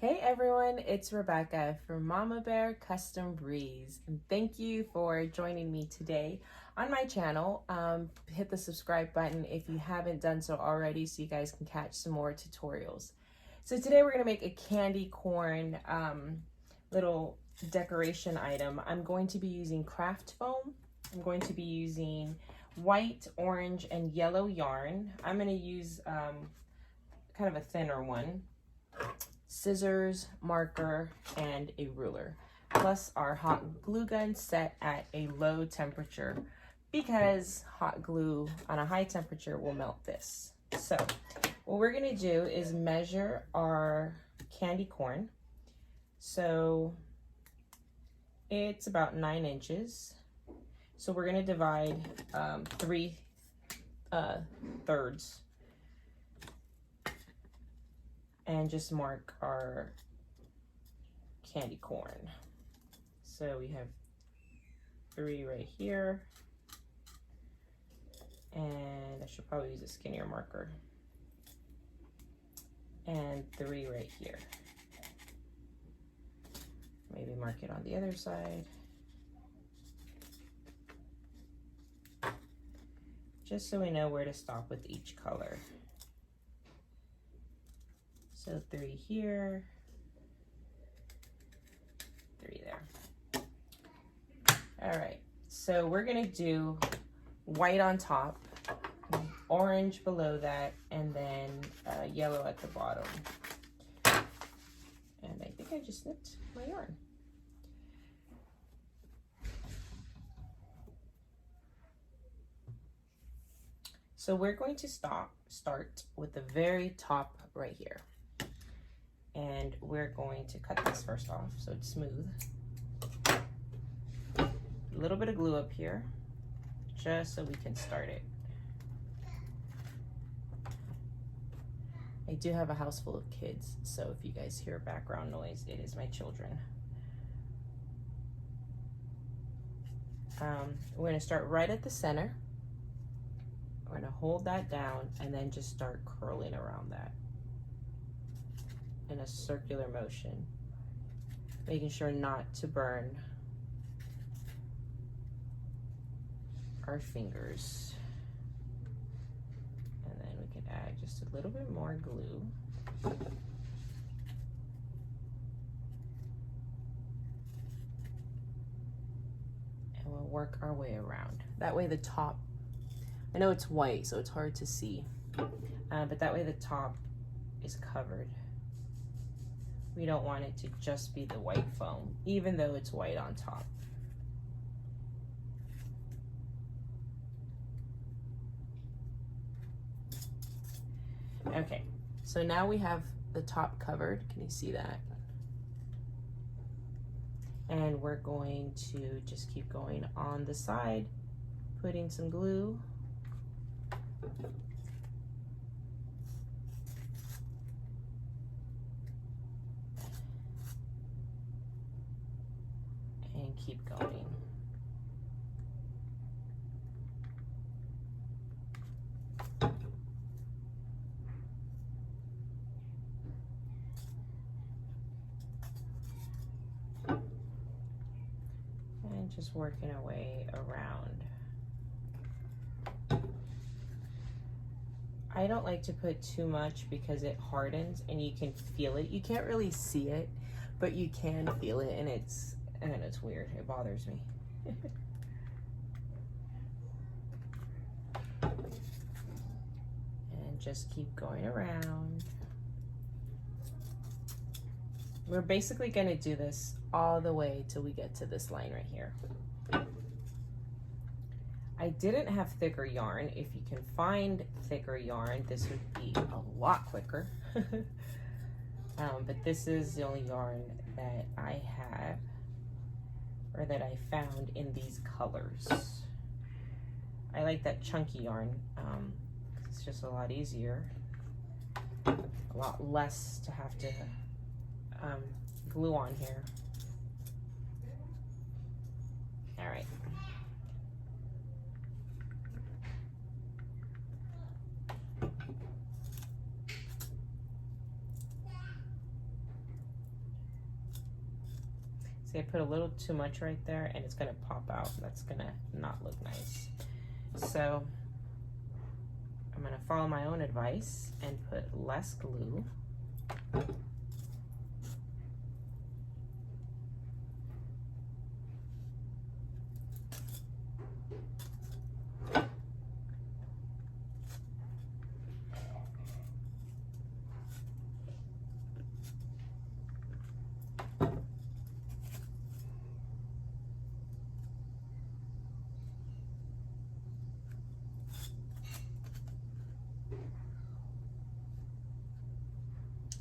Hey everyone, it's Rebecca from Mama Bear Custom Breeze, and thank you for joining me today on my channel. Hit the subscribe button if you haven't done so already so you guys can catch some more tutorials. So today we're going to make a candy corn little decoration item. I'm going to be using craft foam. I'm going to be using white, orange, and yellow yarn. I'm going to use kind of a thinner one. Scissors, marker, and a ruler, plus our hot glue gun set at a low temperature because hot glue on a high temperature will melt this. So what we're going to do is measure our candy corn. So it's about 9 inches. So we're going to divide 3 thirds and just mark our candy corn. So we have 3 right here, and I should probably use a skinnier marker, and 3 right here. Maybe mark it on the other side, just so we know where to stop with each color. So 3 here, 3 there. All right, so we're gonna do white on top, orange below that, and then yellow at the bottom. And I think I just snipped my yarn. So we're going to start with the very top right here. And we're going to cut this first off so it's smooth. A little bit of glue up here, just so we can start it. I do have a house full of kids, so if you guys hear background noise, it is my children. We're gonna start right at the center. We're gonna hold that down and then just start curling around that in a circular motion, making sure not to burn our fingers. And then we can add just a little bit more glue. And we'll work our way around. That way the top, I know it's white, so it's hard to see, but that way the top is covered. We don't want it to just be the white foam, even though it's white on top. Okay, so now we have the top covered. Can you see that? And we're going to just keep going on the side, putting some glue. And keep going. And just working our way around. I don't like to put too much because it hardens and you can feel it. You can't really see it, but you can feel it, and it's weird. It bothers me. And just keep going around. We're basically going to do this all the way till we get to this line right here. I didn't have thicker yarn. If you can find thicker yarn, this would be a lot quicker. But this is the only yarn that I have, or that I found in these colors. I like that chunky yarn. It's just a lot easier, a lot less to have to glue on here. All right. See, I put a little too much right there and it's gonna pop out. That's gonna not look nice. So I'm gonna follow my own advice and put less glue.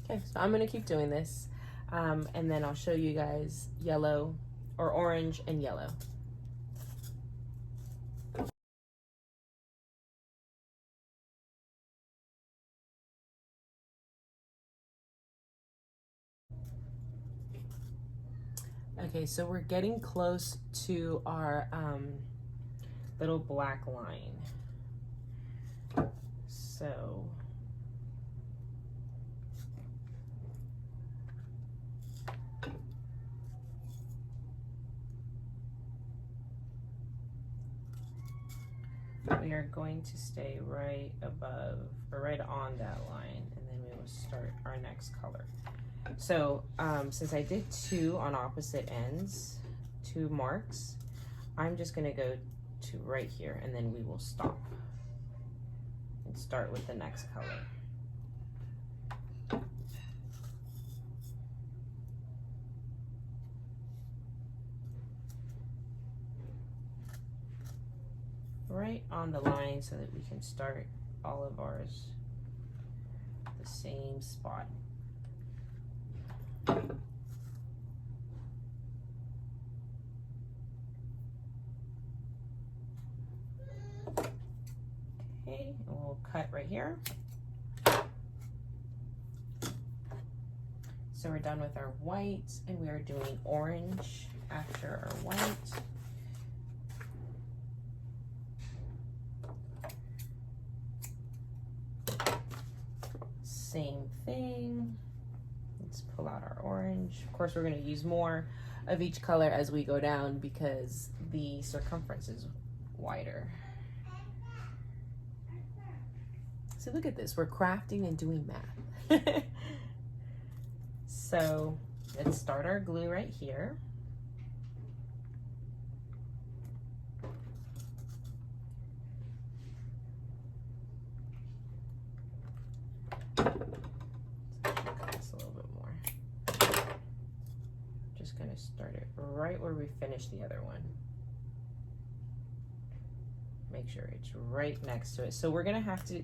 Okay, so I'm gonna keep doing this, and then I'll show you guys yellow or orange and yellow. Okay, so we're getting close to our little black line. So we are going to stay right above or right on that line, and then we will start our next color. So since I did two on opposite ends, 2 marks, I'm just gonna go to right here, and then we will stop and start with the next color. Right on the line so that we can start all of ours the same spot. Okay, and we'll cut right here. So we're done with our white, and we are doing orange after our white. Same thing. Let's pull out our orange. Of course, we're going to use more of each color as we go down because the circumference is wider. So look at this. We're crafting and doing math. So let's start our glue right here. This a little bit more. Just gonna start it right where we finished the other one. Make sure it's right next to it. So we're gonna have to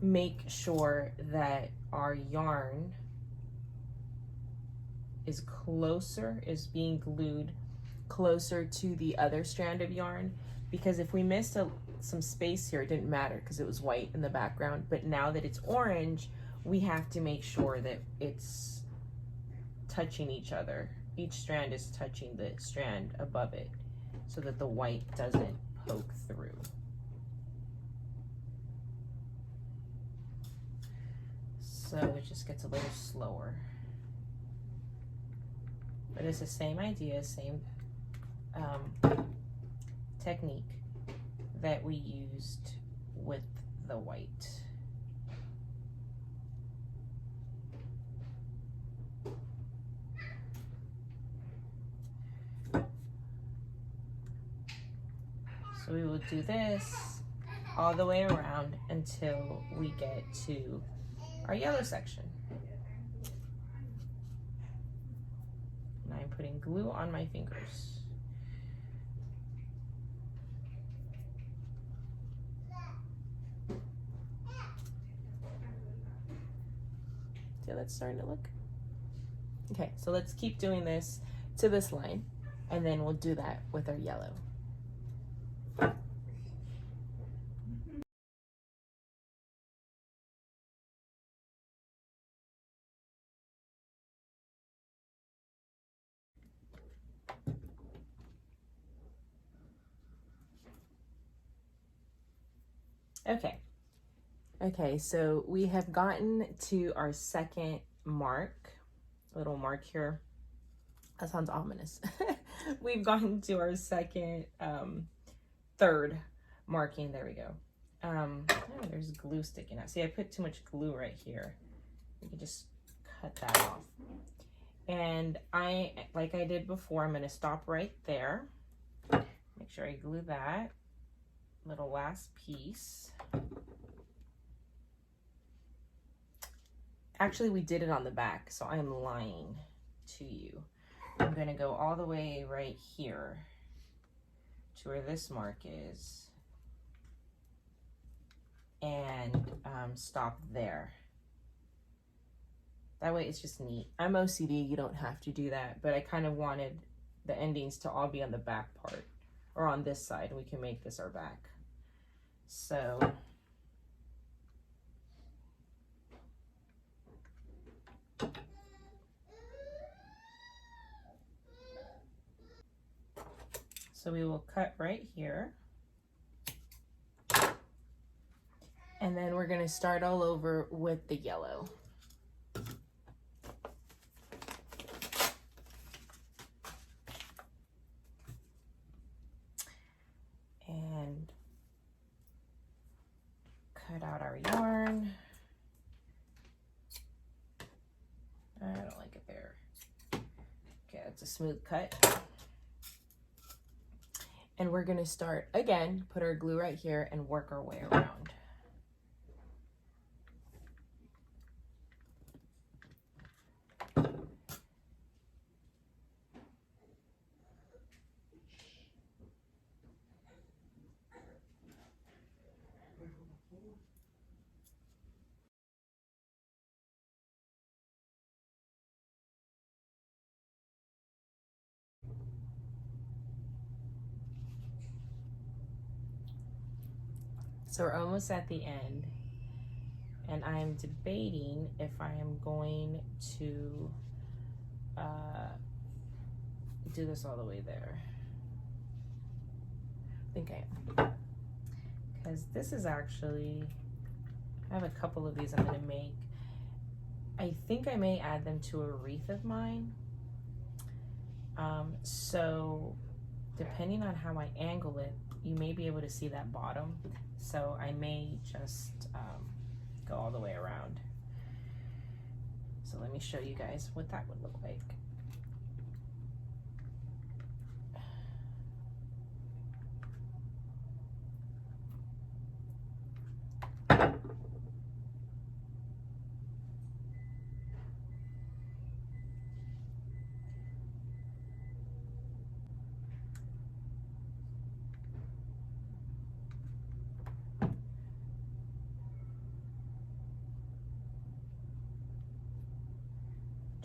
make sure that our yarn is being glued closer to the other strand of yarn, because if we missed some space here, it didn't matter because it was white in the background. But now that it's orange, we have to make sure that it's touching each other. Each strand is touching the strand above it so that the white doesn't poke through. So it just gets a little slower. But it's the same idea, same technique that we used with the white. So we will do this all the way around until we get to our yellow section. And I'm putting glue on my fingers. See how that's starting to look? Okay, so let's keep doing this to this line, and then we'll do that with our yellow. Okay, so we have gotten to our second mark, little mark here. That sounds ominous. We've gone to our third marking. There we go. Oh, there's glue sticking out. See, I put too much glue right here. We can just cut that off. And like I did before, I'm going to stop right there. Make sure I glue that little last piece. Actually, we did it on the back, so I'm lying to you. I'm going to go all the way right here to where this mark is and stop there. That way it's just neat. I'm OCD, you don't have to do that, but I kind of wanted the endings to all be on the back part or on this side. We can make this our back. So we will cut right here. And then we're gonna start all over with the yellow. And cut out our yarn. I don't like it there. Okay, that's a smooth cut. And we're gonna start again, put our glue right here and work our way around. So we're almost at the end, and I am debating if I am going to do this all the way there. I think I am. Because this is actually, I have a couple of these I'm gonna make. I think I may add them to a wreath of mine. So depending on how I angle it, you may be able to see that bottom. So I may just go all the way around. So let me show you guys what that would look like.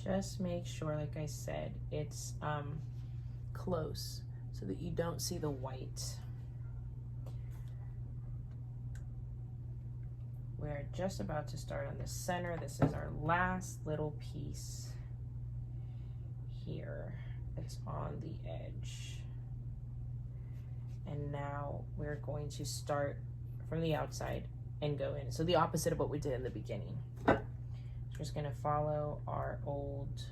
Just make sure, like I said, it's close so that you don't see the white. We're just about to start on the center. This is our last little piece here. It's on the edge. And now we're going to start from the outside and go in. So the opposite of what we did in the beginning. Just gonna follow our old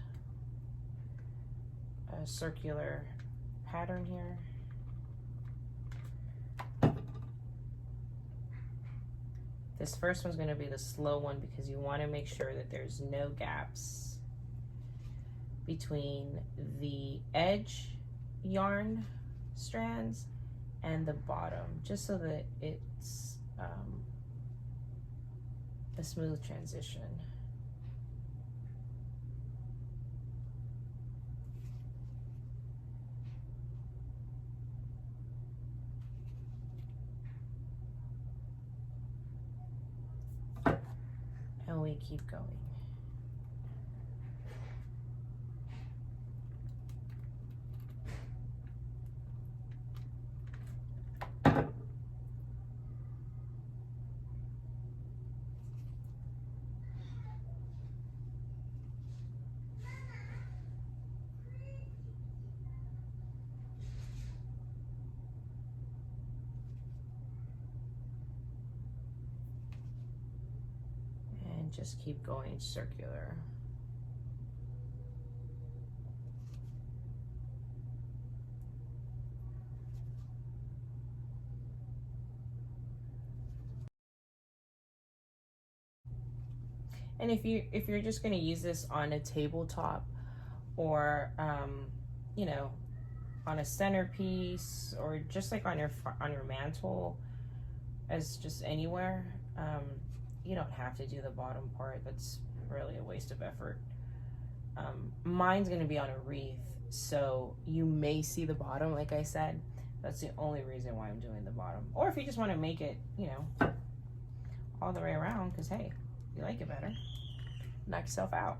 circular pattern here. This first one's gonna be the slow one because you wanna make sure that there's no gaps between the edge yarn strands and the bottom, just so that it's a smooth transition. And we keep going. Just keep going circular. And if you're just going to use this on a tabletop or you know, on a centerpiece or just like on your mantle, as just anywhere, you don't have to do the bottom part. That's really a waste of effort. Mine's going to be on a wreath, so you may see the bottom, like I said. That's the only reason why I'm doing the bottom. Or if you just want to make it, you know, all the way around, because hey, you like it better, knock yourself out.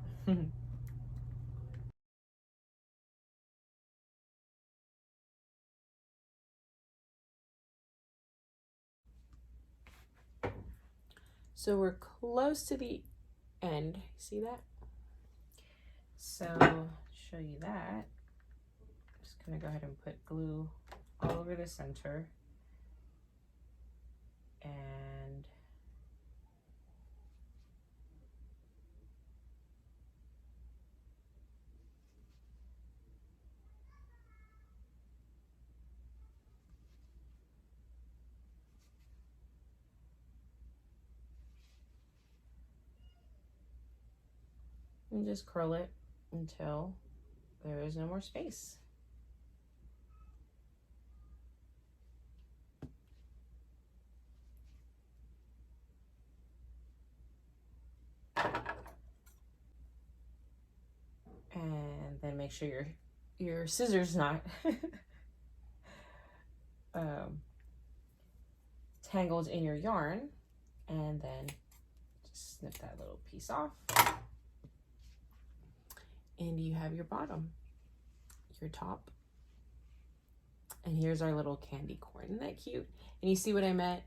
So we're close to the end. See that? So show you that. Just gonna go ahead and put glue all over the center. And just curl it until there is no more space. And then make sure your scissors not tangled in your yarn, and then just snip that little piece off. And you have your bottom, your top. And here's our little candy corn. Isn't that cute? And you see what I meant?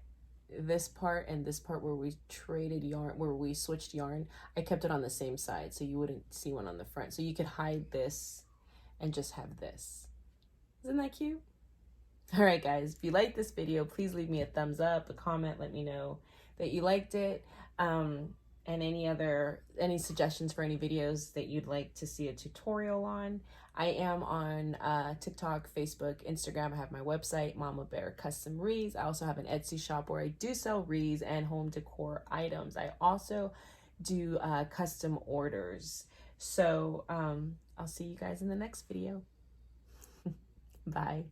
This part and this part where we traded yarn, where we switched yarn, I kept it on the same side so you wouldn't see one on the front. So you could hide this and just have this. Isn't that cute? All right, guys, if you liked this video, please leave me a thumbs up, a comment, let me know that you liked it. And any suggestions for any videos that you'd like to see a tutorial on. I am on TikTok, Facebook, Instagram. I have my website, Mama Bear Custom Wreaths. I also have an Etsy shop where I do sell wreaths and home decor items. I also do custom orders. So I'll see you guys in the next video. Bye.